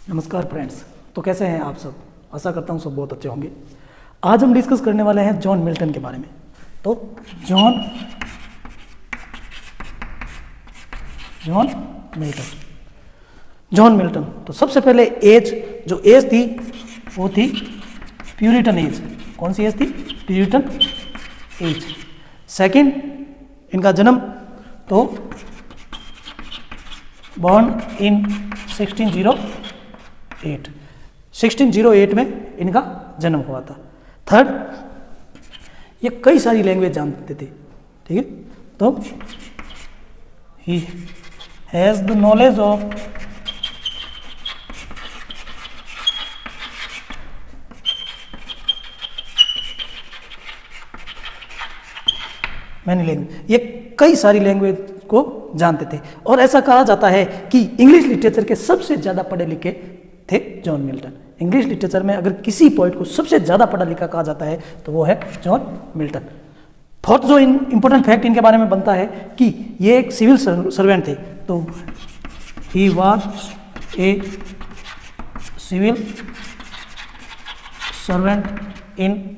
नमस्कार फ्रेंड्स। तो कैसे हैं आप सब? आशा करता हूँ सब बहुत अच्छे होंगे। आज हम डिस्कस करने वाले हैं जॉन मिल्टन के बारे में। तो जॉन मिल्टन तो सबसे पहले जो एज थी वो थी प्यूरिटन एज। कौन सी एज थी? Puritan age. सेकंड, इनका जन्म तो बॉर्न इन 1608 में इनका जन्म हुआ था। थर्ड, ये कई सारी लैंग्वेज जानते थे, ठीक है। तो he has the knowledge of many language, ये कई सारी लैंग्वेज को जानते थे। और ऐसा कहा जाता है कि इंग्लिश लिटरेचर के सबसे ज़्यादा पढ़े लिखे थे जॉन मिल्टन। इंग्लिश लिटरेचर में अगर किसी पोइट को सबसे ज़्यादा पढ़ा लिखा कहा जाता है तो वो है जॉन मिल्टन। फोर्थ जो इंपॉर्टेंट फैक्ट इनके बारे में बनता है कि ये एक सिविल सर्वेंट थे। तो he was a civil servant in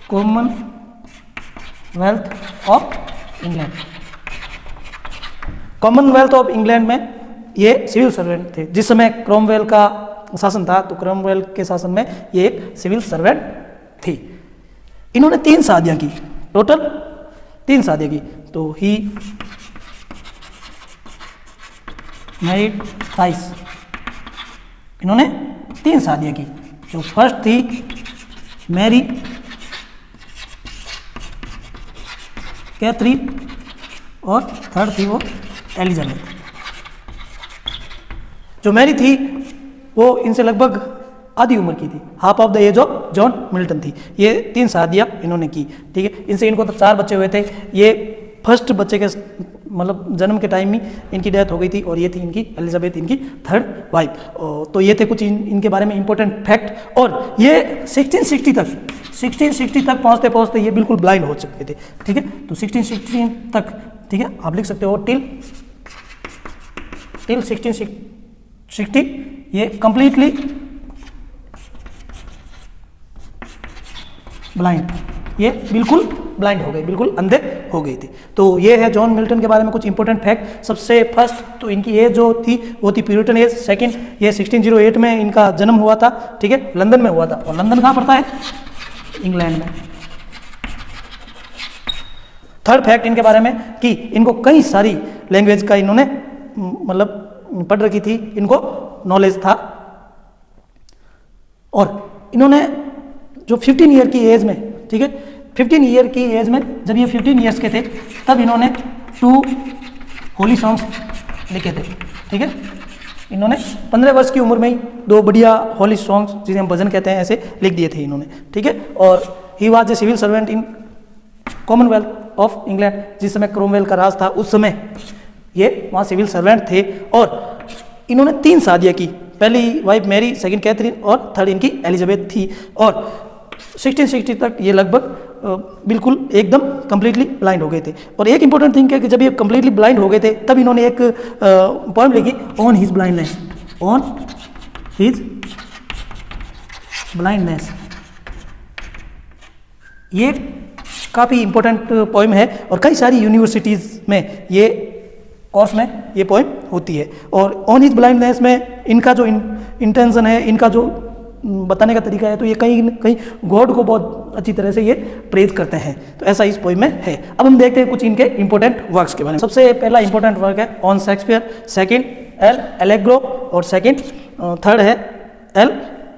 Commonwealth of England. कॉमनवेल्थ ऑफ इंग्लैंड में ये सिविल सर्वेंट थे। जिस समय क्रोमवेल का शासन था तो क्रोमवेल के शासन में ये एक सिविल सर्वेंट थी। इन्होंने 3 शादियां की, टोटल 3 शादियां की। तो ही मैरिड थ्राइस। इन्होंने 3 शादियां की। जो फर्स्ट थी मैरी कैथरीन और थर्ड थी वो एलिजाबेथ। जो मैरी थी वो इनसे लगभग आधी उम्र की थी, half of the age of John Milton थी। ये 3 शादियां इन्होंने की, ठीक है। इनसे इनको तो 4 बच्चे हुए थे। ये फर्स्ट बच्चे के मतलब जन्म के टाइम ही इनकी डेथ हो गई थी और ये थी इनकी एलिजाबेथ, इनकी थर्ड वाइफ। तो ये थे कुछ इनके बारे में इंपॉर्टेंट फैक्ट। और ये 1660 तक पहुँचते पहुँचते ये बिल्कुल ब्लाइंड हो चुके थे, ठीक है। तो 1616 तक, ठीक है, आप लिख सकते हो टिल 1660 ये कंप्लीटली ब्लाइंड, ये बिल्कुल ब्लाइंड हो गए, बिल्कुल अंधे हो गए थे। तो ये है जॉन मिल्टन के बारे में कुछ इंपॉर्टेंट फैक्ट। सबसे फर्स्ट तो इनकी एज जो थी वो थी प्यूरिटन एज। सेकंड, ये 1608 में इनका जन्म हुआ था, ठीक है, लंदन में हुआ था। और लंदन कहाँ पड़ता है? इंग्लैंड में। थर्ड फैक्ट इनके बारे में कि इनको कई सारी लैंग्वेज का इन्होंने मतलब पढ़ रखी थी, इनको नॉलेज था। और इन्होंने जो 15 ईयर की एज में, ठीक है, 15 ईयर की एज में जब ये 15 ईयर्स के थे तब इन्होंने 2 होली सॉन्ग्स लिखे थे, ठीक है। इन्होंने 15 वर्ष की उम्र में ही 2 बढ़िया होली सॉन्ग्स, जिसे हम भजन कहते हैं, ऐसे लिख दिए थे इन्होंने, ठीक है। और he was a civil servant in Commonwealth of England. जिस समय क्रोमवेल का राज था उस समय ये वहाँ सिविल सर्वेंट थे। और इन्होंने 3 शादियाँ की। पहली वाइफ मैरी, सेकंड कैथरीन और थर्ड इनकी एलिजाबेथ थी। और 1660 तक ये लगभग बिल्कुल एकदम कंप्लीटली ब्लाइंड हो गए थे। और एक इंपॉर्टेंट थिंग है कि जब ये कंप्लीटली ब्लाइंड हो गए थे तब इन्होंने एक पोएम लिखी, ऑन हिज ब्लाइंडनेस। ये काफ़ी इंपॉर्टेंट पोएम है और कई सारी यूनिवर्सिटीज़ में ये कोर्स में ये पोएम होती है। और ऑन हिज ब्लाइंडनेस में इनका जो इंटेंशन है, इनका जो बताने का तरीका है, तो ये कहीं कहीं गॉड को बहुत अच्छी तरह से ये प्रेज करते हैं। तो ऐसा इस पोएम में है। अब हम देखते हैं कुछ इनके इंपॉर्टेंट वर्क्स के बारे में। सबसे पहला इंपॉर्टेंट वर्क है on Shakespeare, second L allegro और थर्ड है एल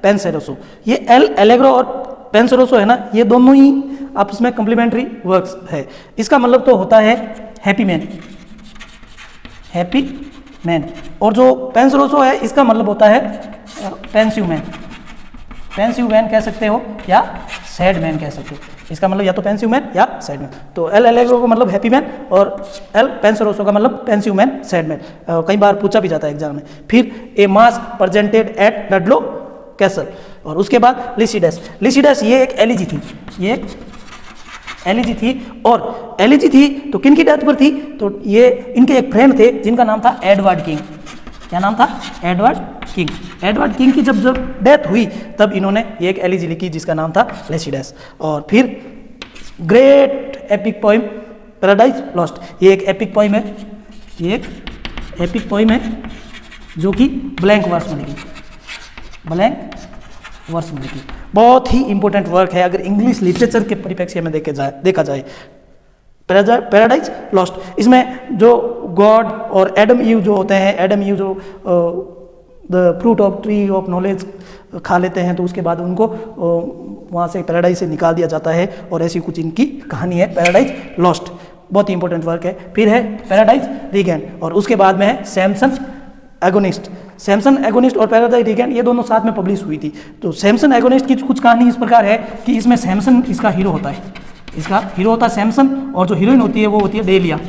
पेंसेरोसो। ये एल एलेग्रो और पेंसेरोसो है ना, ये दोनों ही आपस में कम्प्लीमेंट्री वर्क्स है। इसका मतलब तो होता है हैप्पी मैन। और जो पेंसेरोसो है इसका मतलब होता है पेंसिव मैन कह सकते हो या सैड मैन कह सकते हो। इसका मतलब या तो पेंसिव मैन या सैड मैन। तो एल एलेग्रो का मतलब हैप्पी मैन और एल पेंसेरोसो का मतलब पेंसिव मैन, सैड मैन। कई बार पूछा भी जाता है एग्जाम में। फिर A mask presented at Ludlow Castle. और उसके बाद लिसिडस ये एक एलिजी थी, ये एक एलिजी थी। और एलिजी थी तो किन की डेथ पर थी, तो ये इनके एक फ्रेंड थे जिनका नाम था एडवर्ड किंग। क्या नाम था? Edward king. एडवर्ड किंग की जब डेथ हुई तब इन्होंने ये एक एलिजी लिखी जिसका नाम था प्लेसिडस। और फिर great epic poem paradise lost, ये एक एपिक पोइम है, ये एक एपिक पोइम है जो कि ब्लैंक वर्स में लिखी, ब्लैंक वर्स में लिखी। बहुत ही इंपॉर्टेंट वर्क है अगर इंग्लिश लिटरेचर के परिप्रेक्ष्य में देखा जाए। पैराडाइज लॉस्ट, इसमें जो गॉड और एडम ईव जो होते हैं, एडम ईव जो the fruit of tree of knowledge खा लेते हैं तो उसके बाद उनको वहाँ से पैराडाइज से निकाल दिया जाता है, और ऐसी कुछ इनकी कहानी है पैराडाइज लॉस्ट। बहुत ही इंपॉर्टेंट वर्क है। फिर है पैराडाइज रीगेन, और उसके बाद में है सैमसन एगोनिस्ट। सैमसन एगोनिस्ट और पैराडाइज रीगेन ये दोनों साथ में पब्लिश हुई थी। तो सैमसन एगोनिस्ट की कुछ कहानी इस प्रकार है कि इसमें सैमसन इसका हीरो होता है, इसका हीरो होता है सैमसन, और जो हीरोइन होती है वो होती है डेलिया।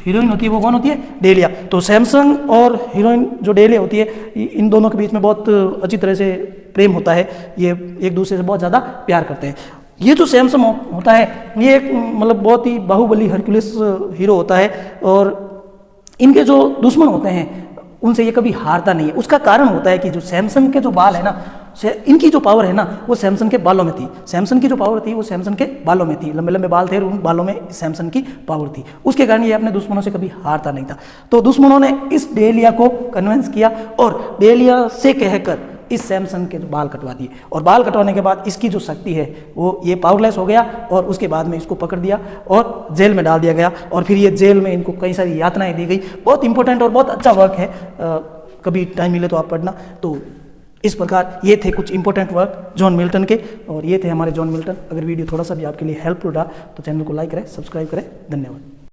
हीरोइन होती है वो कौन होती है? डेलिया। तो सैमसन और हीरोइन जो डेलिया होती है, इन दोनों के बीच में बहुत अच्छी तरह से प्रेम होता है, ये एक दूसरे से बहुत ज़्यादा प्यार करते हैं। ये जो सैमसन होता है ये एक मतलब बहुत ही बाहुबली हरक्यूलिस हीरो होता है, और इनके जो दुश्मन होते हैं उनसे ये कभी हारता नहीं है। उसका कारण होता है कि जो सैमसन के जो बाल है ना, इनकी जो पावर है ना वो सैमसन के बालों में थी। सैमसन की जो पावर थी वो सैमसन के बालों में थी, लंबे लंबे बाल थे और उन बालों में सैमसन की पावर थी। उसके कारण ये अपने दुश्मनों से कभी हारता नहीं था। तो दुश्मनों ने इस डेलिया को कन्विंस किया और डेलिया से कहकर इस सैमसन के बाल कटवा दिए, और बाल कटवाने के बाद इसकी जो शक्ति है वो ये पावरलेस हो गया, और उसके बाद में इसको पकड़ दिया और जेल में डाल दिया गया, और फिर ये जेल में इनको कई सारी यातनाएं दी गई। बहुत इंपॉर्टेंट और बहुत अच्छा वर्क है, कभी टाइम मिले तो आप पढ़ना। तो इस प्रकार ये थे कुछ इंपॉर्टेंट वर्क जॉन मिल्टन के, और ये थे हमारे जॉन मिल्टन। अगर वीडियो थोड़ा सा भी आपके लिए हेल्पफुल रहा तो चैनल को लाइक करें, सब्सक्राइब करें। धन्यवाद।